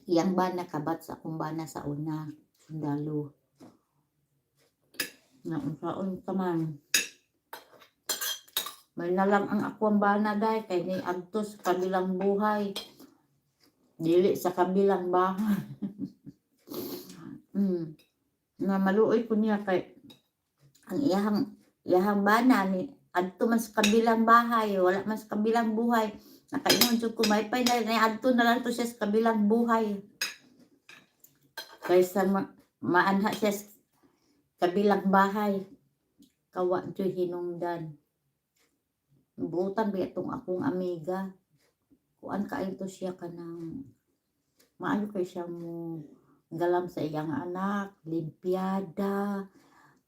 iyang bana kabat sa akong bana sa una sundalo na unsaon ka man may nalang ang akong bana day kay ni adto sa kabilang buhay dili sa kabilang bahay. Na maluoy ko niya kay ang iyahang bana ni adto man sa kabilang bahay wala man sa kabilang buhay nakaingon jud ko may pay na adto na lang to siya sa kabilang buhay kaysa maanha siya sa kabilang bahay kawa jud hinungdan buotan ba itong akong amiga kuan kaayo to siya kanang maayo kay siya mo galam sa iyang anak limpyada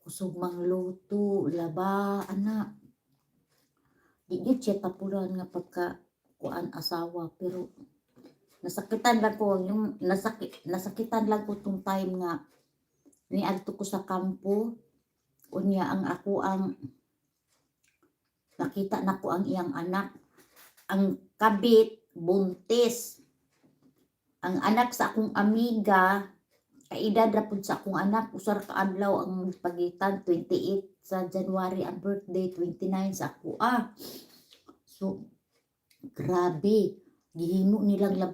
kusog mangluto laba anak di gid siya tapuran nga pagka kuan asawa pero nasakitan lang ko yung nasakitan lang ko tong time nga niadto ko sa kampo unya ang ako ang nakita nako ang iyang anak ang kabit buntis ang anak sa akong amiga kaedad ra pud sa akong anak usar ka adlaw ang pagitan 28 sa January ang birthday 29 sa ako so grabe gihimo nilang laban